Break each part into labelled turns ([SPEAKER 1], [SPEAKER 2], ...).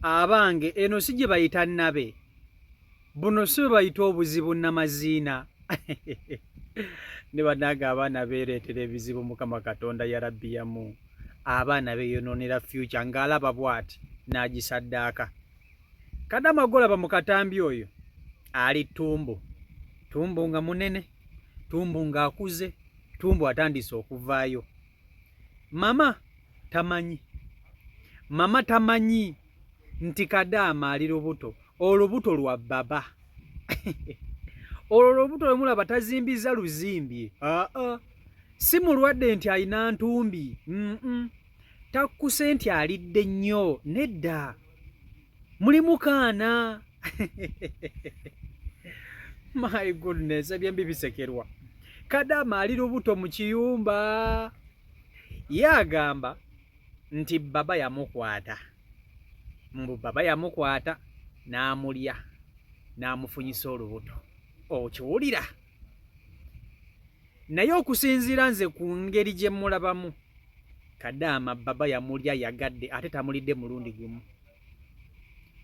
[SPEAKER 1] abange eno si gye bayita nabe, buno si bayita obuzibu namaziina. Ne bannange abaana beereetera ebizibu, Mukama Katonda yarabbiyamu. Abaana beeyonoonera future ng'alaba bw'ati n'agisaddaaka. Kadama golaba mu katambi oyo ali Ttumbu. Ttumbu nga munene, Ttumbu ng'akuze, Ttumbu atandise okuvaayo. Mama tamanyi nti Kadaama ali lubuto, olubuto lwa baba. Olwo olubuto lwe mulaba tazimbiza luzimbye. Si mulwadde nti alina ntumbi. Takkuse nti alidde nnyo, nedda. Muli mukaana. My goodness, ebyembi bisekerwa. Kadaama ali lubuto mu kiyumba. Ye agamba nti baba yamukwata. Baba yamukwata n'amulya n'amufunyisa olubuto. Okiwulira? Naye okusinziira nze ku ngeri gye mulabamu, Kadaama baba yamulya yagadde ate tamulidde mulundi gumu.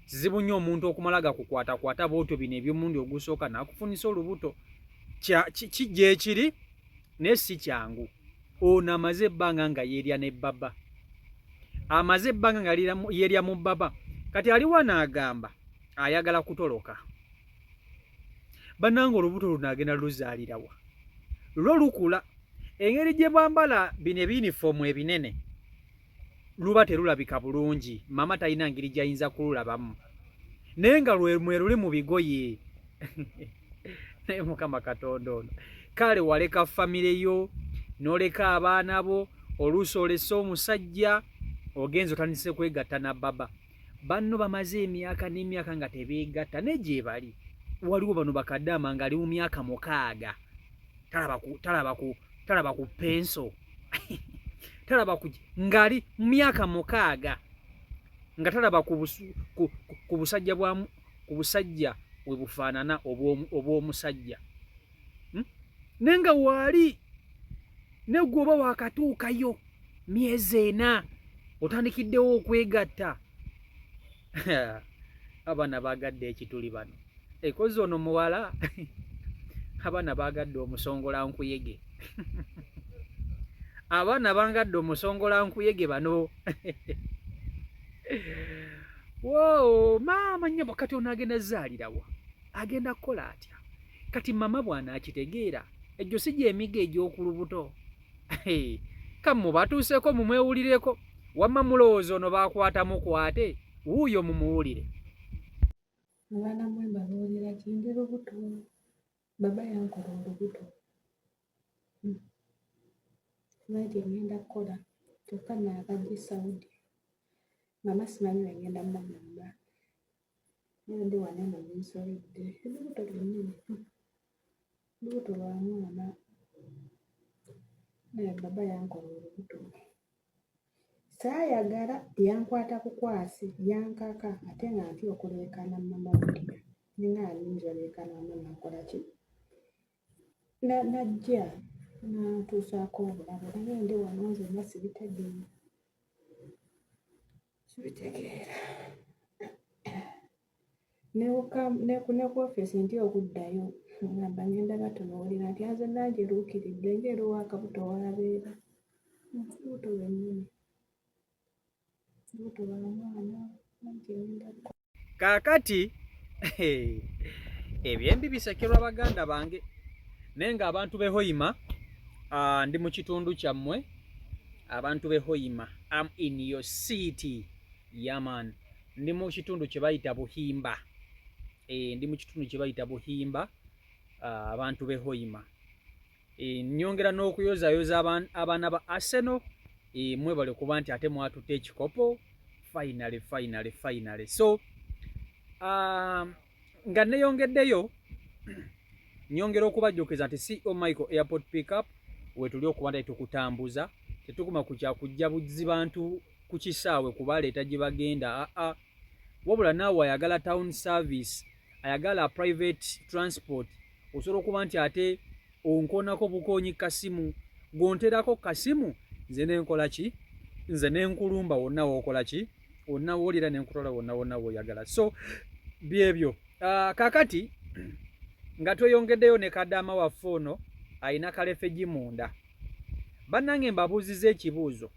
[SPEAKER 1] Kizibu nnyo omuntu okumala gakukwatakwata bw'otyo bino eby'omundi ogusooka n'akufunisa olubuto. Gye kiri naye si kyangu. Ono amaze ebbanga nga yeerya ne baba. Amaze ebbanga nga yeerya mu baba. Kati aliwo n'agamba ayagala kutoloka. Bannange olubuto luno agenda luzaalirawa? Lwo lukula. Engeri gye bwambala bino ebiyinifoomu ebinene luba terulabika bulungi. Mama talina ngeri gy'ayinza kululabamu. Naye nga lwe luli mu bigoye. Naye Mukama Katonda ono. Kale waleka famire yo, n'oleka abaana bo, oluusi olese omusajja, ogenza otandise kwegatta na baba. Banno bamaze emyaka n'emyaka nga tebeegatta, ne gye bali. Waliwo bano bakadaama ng'ali mu myaka 6. Talaba ku penso. Talaba ku ng'ali mu myaka 6 nga talaba ku busajja ku busajja bwe bufaanana obw'omusajja. Naye nga waali ne gwe oba waakatuukayo myezi 4 otandikiddewo okwegatta. Abaana baagadde ekituli bano. Ekozi ono muwala. Abaana baagadde omusongolankuyege. Abaana bangadde omusongolankuyege bano. Woo, maama nnyabo kati ono agenda zaalirawa? Agenda kukola atya? Kati mama bw'anaakitegeera, egyo si gy'emiga egy'oku lubuto. Kammwe batuuseeko mumwewulireko. Wamma mulowooza ono baakwata mukwate, wuuyo mumuwulire.
[SPEAKER 2] Abaana mmwe mbabuulira kindi lubuto. Baba yankola olubuto. Simanyi kye ngenda kukola, kyokka naabajja Saudi. Mama simanyi we ngenda mugamba. Naye ndi wano eno ninsolidde. Olubuto lunene. Olubuto lwa mwana. Naye baba yankola olubuto. Saayagala yankwata bukwasi, yankaka ate nga ntya okuleekaana mama wulira. Ninga aninza oleekaana mama akola ki? Najja n'antuusaako obulabe. Naye ndi wano nzenna sibitegeera. Ne ku ofiisi ntya okuddayo. Ngamba ngenda batunuulira nti nze nangiruukiridde ng'eruwa akabuto walabeera. Olubuto lwennyini. Olubuto lwa mwana.
[SPEAKER 1] Kaakati ebyembi bisekerwa baganda bange. Naye ng'abantu b'e Hoima, ndi mu kitundu kyammwe. Abantu b'e Hoima, I'm in your city. Yaman. Ndi mu kitundu kye bayita Buhimba. Ndi mu kitundu kye bayita Buhimba. Abantu b'e Hoima. Nnyongera n'okuyozaayoza abaana ba Arsenal. Mwebale kuba nti ate mwatutte ekikopo. Finally. So, nga neyongeddeyo, nyongera okubajjukiza nti CEO Michael Airport Pickup wetuli okuba nti tukutambuza. Tetukuma kujja buzzi bantu ku kisaawe kubaleeta gye bagenda. Wabula naawe ayagala town service, ayagala private transport, osobola okuba nti ate onkonako bukonyi kasimu, gonterako kasimu, nze nenkola ki? Nze nenkulumba wonna w'okola ki? onnawulira n'enkutola wonna woyagala. So byebyo. Kakati nga tweyongeddeyo ne Kadaama waffe ono alina kalefeji munda. Bannange mbabuuziza ekibuuzo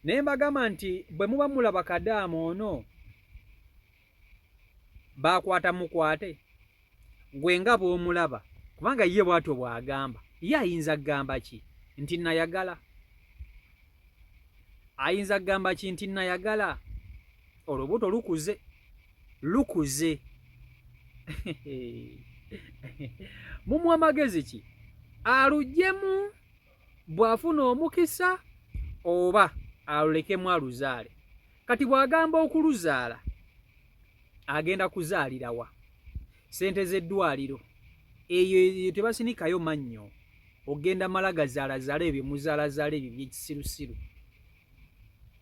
[SPEAKER 1] naye mbagamba nti bwe muba mulaba Kadaama ono baakwata mukwate gwe nga bw'omulaba, kubanga ye bw'atyo bw'agamba, ye ayinza kugamba ki nti nayagala? Ayinza kugamba ki nti nayagala? Olubuto lukuze mumuwa amagezi ki alugyemu bw'afuna omukisa oba alulekemu aluzaale. Kati bw'agamba okuluzaala agenda kuzaalira wa? Sente z'eddwaliro eyo tebasinikayo mannyo, ogenda mala gazaalazaala ebyo muzaalazaala ebyo by'ekisirusiru.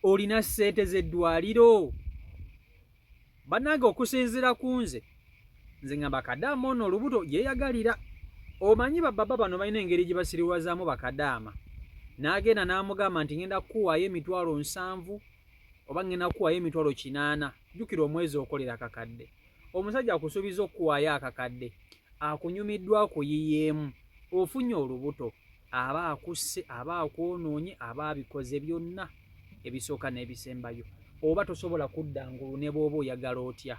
[SPEAKER 1] Olina sente z'eddwaliro? Bannange okusinziira ku nze ngamba Kadaama ono olubuto yeeyagalira. Omanyi bababa bano balina engeri gye basiriwazaamu Bakadaama. N'agenda n'amugamba nti ngenda kukuwaayo emitwalo 7 oba ngenda kukuwaayo emitwalo 8. Jjukira omwezi okolera kakadde. Omusajja akusuubiza okukuwaayo akakadde, akunyumiddwa akuyiyeemu, ofunye olubuto, aba akusse, aba akwonoonye, aba abikoze byonna ebisooka n'ebisembayo. Oba tosobola kudda ngulu ne bw'oba oyagala otya.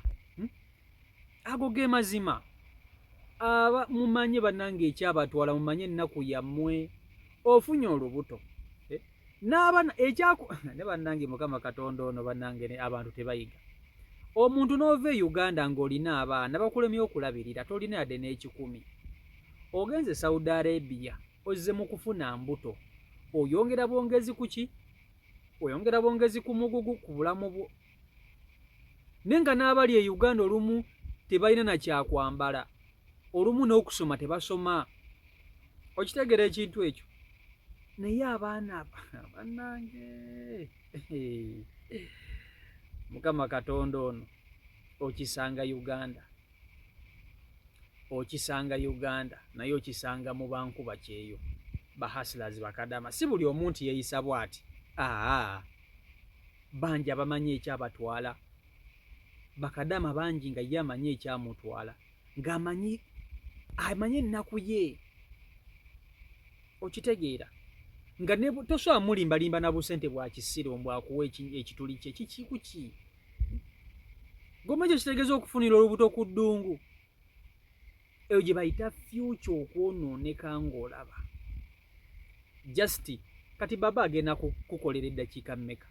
[SPEAKER 1] Ago ge mazima. Aba mumanye bannange ekyabatwala, mumanye ennaku yammwe, ofunye olubuto n'abana ne bannange Mukama Katonda ono bannange abantu tebayiga. Omuntu n'ova e Uganda ng'olina abaana bakulemye okulabirira, tolina yadde n'ekikumi. Ogenze Saudi Arabia ozze mu kufuna mbuto, oyongera bwongezi ku ki? Oyongera bwongezi ku mugugu ku bulamu bwo. Nenga n'abali e Uganda olumu tebalina na kyakwambala, olumu n'okusoma tebasoma. Okitegeera ekintu ekyo? Naye abaana bannange Mukama Katonda ono okisanga Uganda, naye okisanga mu bankuba kyeyo, bahasilazi Bakadaama. Si buli omuntu yeeyisa bw'ati. Bangi abamanyi ekyabatwala. Bakadaama bangi nga ye amanyi ekyamutwala, ng'amanyi ennaku ye. Okitegeera? Nga tosobola mulimbalimba na busente bwa kisiro mbwakuwa ekituli kye kiki. Goma ekyo kitegeeza okufunira olubuto ku ddungu. Eyo gye bayita future, okwonooneka ng'olaba. Just kati baba agenda kukolera eddakiika mmeka?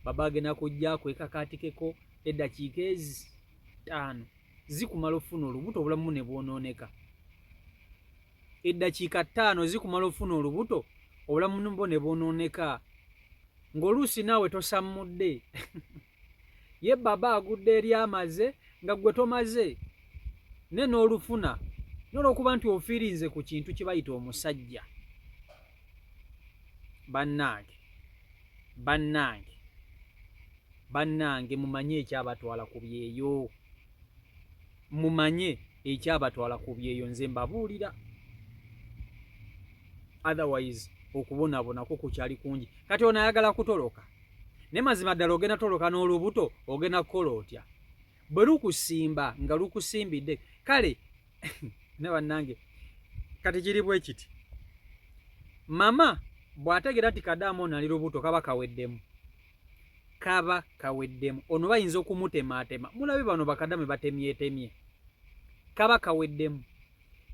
[SPEAKER 1] Baba agenda kujja kwekakaatikeko eddakiika 5 zikumala ofuna olubuto, obulamu ne bwonooneka. Eddakiika 5 zikumala ofuna olubuto, obulamu bwo ne bwonooneka. Ng'oluusi naawe tosammudde. Ye baba agudde eri amaze nga gwe tomaze, ne n'olufuna n'olwokuba nti ofiirinze ku kintu kye bayita omusajja. Bannange mumanye ekyabatwala ku byeyo. Mumanye ekyabatwala ku byeyo, nze mbabuulira. Otherwise okubonaabonako kukyali kungi. Kati ono ayagala kutoloka. Ne mazima ddala ogenda toloka n'olubuto, ogenda kukola otya? Bwe lukusimba nga lukusimbidde, kale ne bannange kati kiri bwe kiti. Mama bw'ategeera nti Kadaama ono ali lubuto kaba kaweddemu. Ono bayinza okumutemaatema. Mulabe bano Bakadaama batemyetemye. Kaba kaweddemu.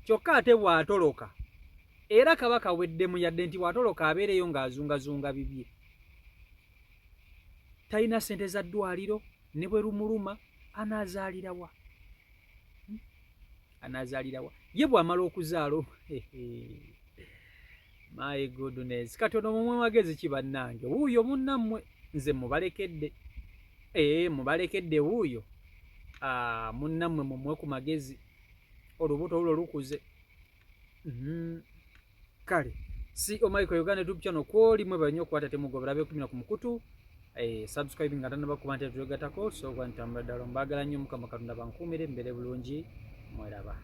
[SPEAKER 1] Kyokka ate bw'atoloka era kaba kaweddemu, yadde nti bw'atoloka abeereyo ng'azungazunga bibye. Talina sente za ddwaliro, ne bwe lumuluma anaazaalira wa? Ye bw'amala okuzaala my goodness. Kati ono mumwe magezi ki bannange? Wuuyo munnammwe, nze mubalekedde. Mubalekedde wuuyo. Munnammwe mumwe ku magezi. Olubuto lulo lukuze. Kale si Michael Uganda YouTube channel kwoli mwe banyo kwata temugobera be kumina ku mukutu. Subscribe nga tanaba kubante tuyogatako, so kwantambula ddala mbagala nnyo Mukama Katonda bankuumire mbere bulungi mweraba.